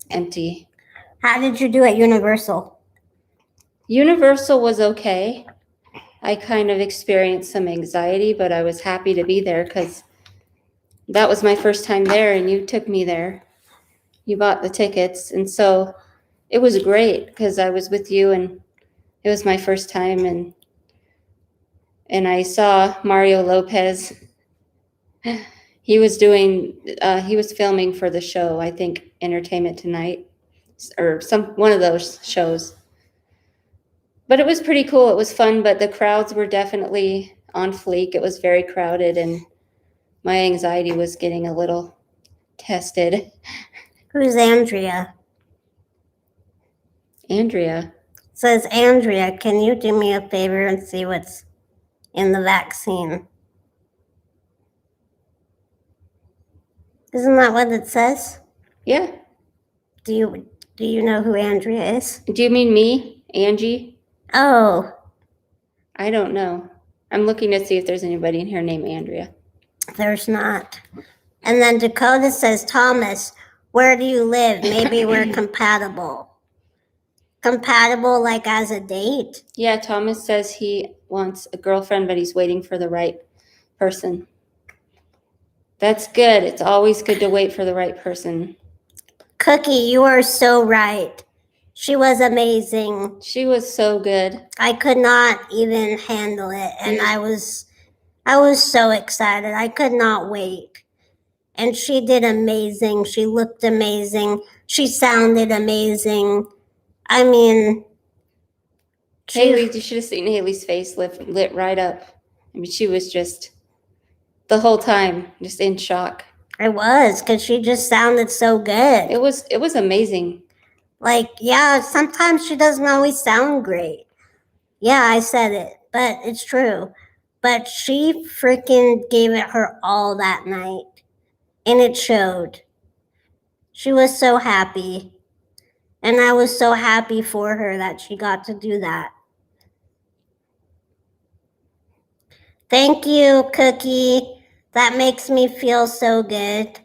empty. How did you do at Universal? Universal was okay. I kind of experienced some anxiety, but I was happy to be there because that was my first time there, and you took me there. You bought the tickets, and so it was great because I was with you, and it was my first time, and I saw Mario Lopez. He was filming for the show, I think Entertainment Tonight, or one of those shows. But it was pretty cool. It was fun, but the crowds were definitely on fleek. It was very crowded, and my anxiety was getting a little tested. Who's Andrea? Andrea. Says Andrea, can you do me a favor and see what's in the vaccine? Isn't that what it says? Yeah. Do you know who Andrea is? Do you mean me, Angie? Oh, I don't know. I'm looking to see if there's anybody in here named Andrea. there's not. And then Dakota says, Thomas, where do you live? Maybe we're compatible. Compatible like as a date? Yeah, Thomas says he wants a girlfriend, but he's waiting for the right person. That's good. It's always good to wait for the right person. Cookie, you are so right. She was amazing. She was so good. I could not even handle it, and I was so excited. I could not wait. And she did amazing. She looked amazing. She sounded amazing. I mean, Haley, you should have seen Haley's face lit right up. I mean, she was just the whole time just in shock. It was, because she just sounded so good. It was amazing. Like, yeah, sometimes she doesn't always sound great. Yeah, I said it, but it's true. But she freaking gave it her all that night. And it showed. She was so happy. And I was so happy for her that she got to do that. Thank you, Cookie. That makes me feel so good.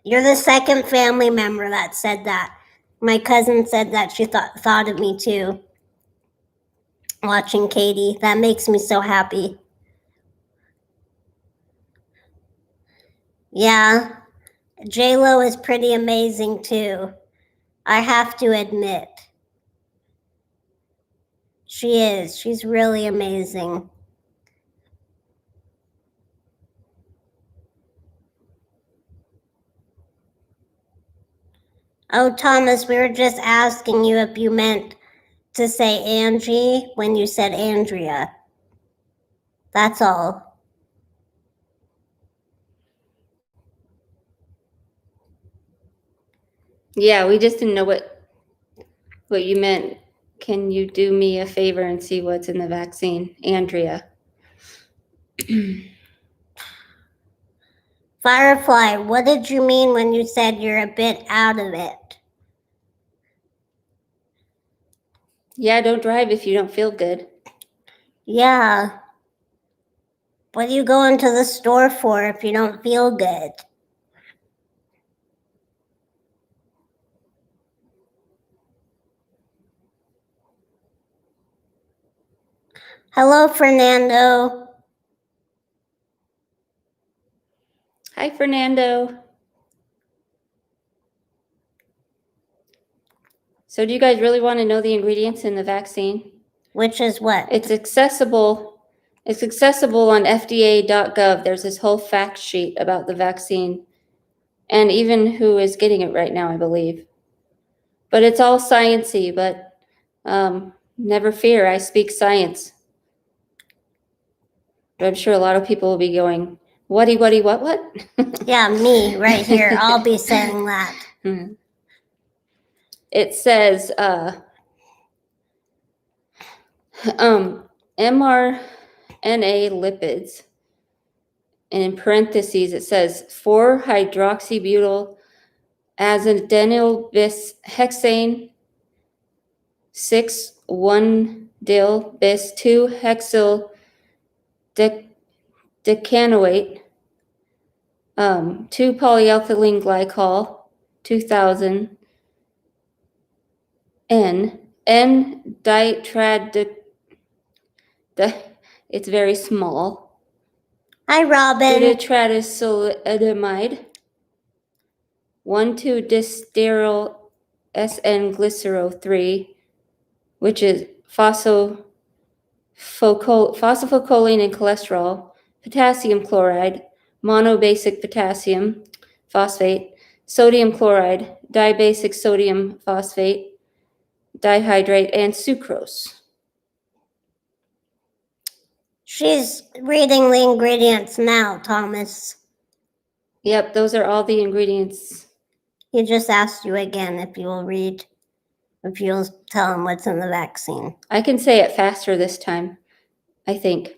You're the second family member that said that. My cousin said that she thought of me too. Watching Katie. That makes me so happy. Yeah. J-Lo is pretty amazing too. I have to admit. She is. She's really amazing. Oh, Thomas, we were just asking you if you meant to say Angie when you said Andrea. That's all. Yeah, we just didn't know what you meant. Can you do me a favor and see what's in the vaccine, Andrea? Firefly, what did you mean when you said you're a bit out of it? Yeah, don't drive if you don't feel good. Yeah. What are you going to the store for if you don't feel good? Hello, Fernando. Hi, Fernando. So do you guys really want to know the ingredients in the vaccine? Which is what? It's accessible. It's accessible on FDA.gov. There's this whole fact sheet about the vaccine and even who is getting it right now, I believe. But it's all science-y, but never fear, I speak science. But I'm sure a lot of people will be going, what? Yeah, me right here. I'll be saying that. It says mRNA lipids, and in parentheses it says 4-hydroxybutyl azinyl bis hexane 6,1-dil bis 2-hexyl decanoate 2-polyethylene glycol 2000 N ditrad it's very small. Hi, Robin. Butyradicylidamide 1,2-disteryl SN glycerol 3, which is phosphocholine and cholesterol, potassium chloride, monobasic potassium phosphate, sodium chloride, dibasic sodium phosphate, dihydrate, and sucrose. She's reading the ingredients now, Thomas. Yep, those are all the ingredients. He just asked you again if you'll tell him what's in the vaccine. I can say it faster this time, I think.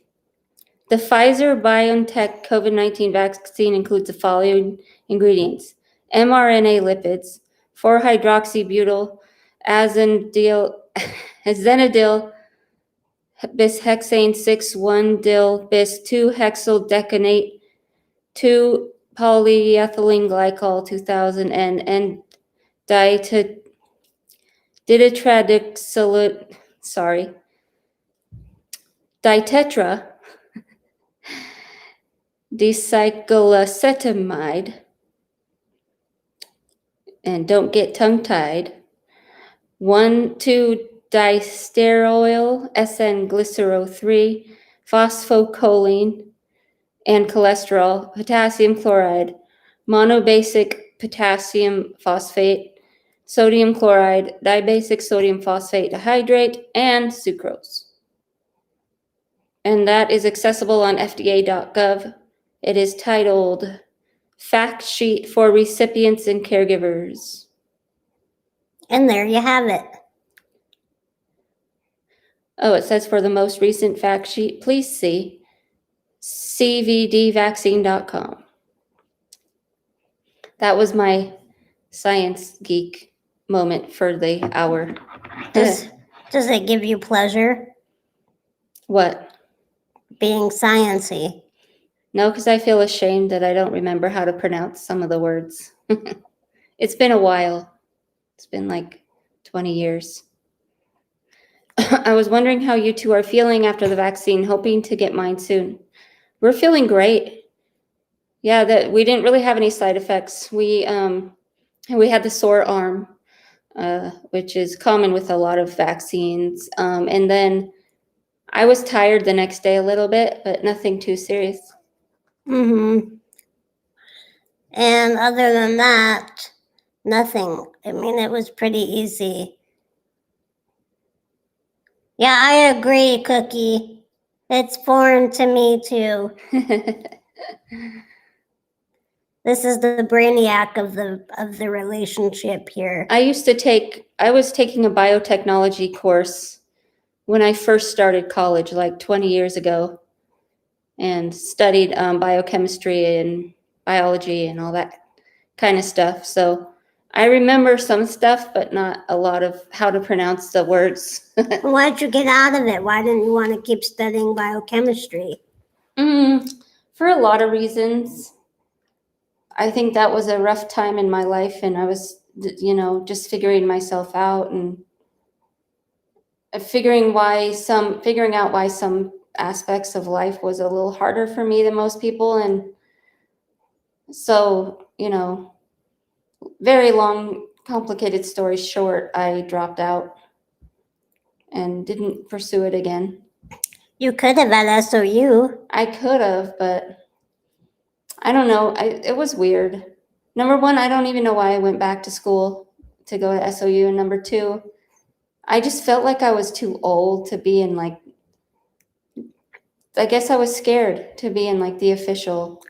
The Pfizer-BioNTech COVID-19 vaccine includes the following ingredients: mRNA lipids, 4-hydroxybutyl azenyl bishexane 6,1-dil bis 2-hexyldecanate 2-polyethylene glycol 2000 and ditetra dicyclocetamide, and don't get tongue-tied, 1,2-disteroyl SN-glycero-3, phosphocholine, and cholesterol, potassium chloride, monobasic potassium phosphate, sodium chloride, dibasic sodium phosphate dihydrate, and sucrose. And that is accessible on FDA.gov. It is titled Fact Sheet for Recipients and Caregivers. And there you have it. Oh, it says for the most recent fact sheet, please see cvdvaccine.com. That was my science geek moment for the hour. Does it give you pleasure What? being science-y? No, because I feel ashamed that I don't remember how to pronounce some of the words. It's been a while. It's been like 20 years. I was wondering how you two are feeling after the vaccine, hoping to get mine soon. We're feeling great. Yeah, we didn't really have any side effects. We had the sore arm, which is common with a lot of vaccines. And then I was tired the next day a little bit, but nothing too serious. Mm-hmm. And other than that, nothing. I mean, it was pretty easy. Yeah, I agree, Cookie. It's foreign to me, too. This is the brainiac of the relationship here. I was taking a biotechnology course when I first started college, like 20 years ago, and studied biochemistry and biology and all that kind of stuff. So I remember some stuff, but not a lot of how to pronounce the words. Why'd you get out of it? Why didn't you want to keep studying biochemistry? For a lot of reasons. I think that was a rough time in my life, and I was, just figuring myself out and figuring out why some aspects of life was a little harder for me than most people. And so, very long, complicated story short, I dropped out and didn't pursue it again. You could have at SOU. I could have, but I don't know. It was weird. Number one, I don't even know why I went back to school to go to SOU. And number two, I just felt like I was too old to be in I guess I was scared to be in the official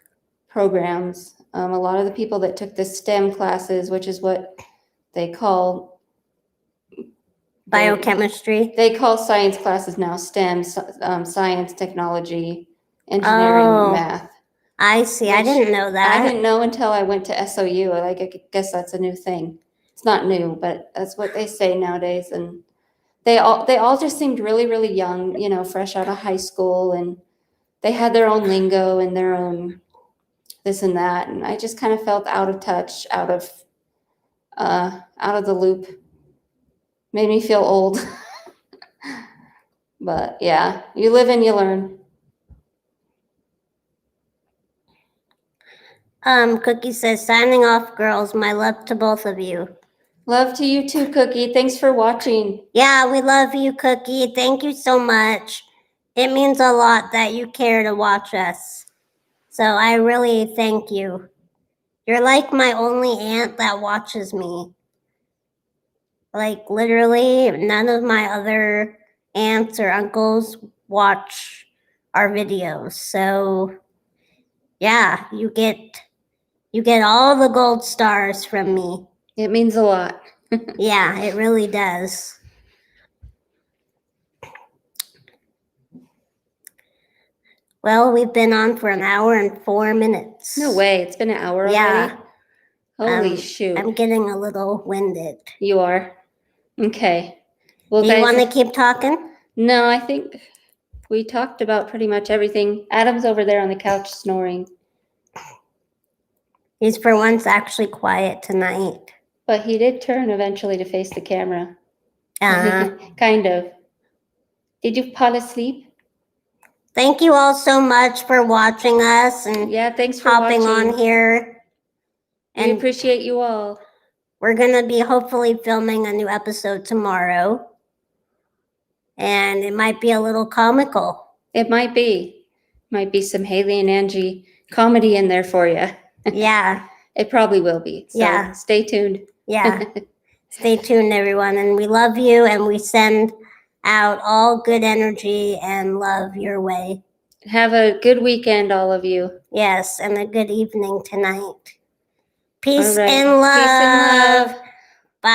programs. A lot of the people that took the STEM classes, which is what they call Biochemistry. They call science classes now STEM, science, technology, engineering, math. I see. I didn't know that. I didn't know until I went to SOU. I guess that's a new thing. It's not new, but that's what they say nowadays. And they all just seemed really, really young, fresh out of high school, and they had their own lingo and their own this and that. And I just kind of felt out of touch, out of the loop. Made me feel old. But yeah, you live and you learn. Cookie says, signing off, girls. My love to both of you. Love to you too, Cookie. Thanks for watching. Yeah, we love you, Cookie. Thank you so much. It means a lot that you care to watch us. So I really thank you. You're like my only aunt that watches me. Like literally, none of my other aunts or uncles watch our videos. So yeah, you get all the gold stars from me. It means a lot. Yeah, it really does. Well, we've been on for an hour and 4 minutes. No way. It's been an hour already. Yeah. Holy shoot. I'm getting a little winded. You are? Okay. Well, Do you guys, want to keep talking? no, I think we talked about pretty much everything. Adam's over there on the couch snoring, He's for once actually quiet tonight. but he did turn eventually to face the camera. Uh, Kind of. Did you fall asleep? Thank you all so much for watching us and Yeah, thanks for hopping watching. on here. We And appreciate you all. we're going to be hopefully filming a new episode tomorrow. And it might be a little comical. It might be. Might be some Haley and Angie comedy in there for you. Yeah, It probably will be. So Yeah. stay tuned. yeah. Stay tuned, everyone. And we love you and we send out all good energy and love your way. Have a good weekend, all of you. Yes, and a good evening tonight. Peace All right. and love. Peace and love. Bye.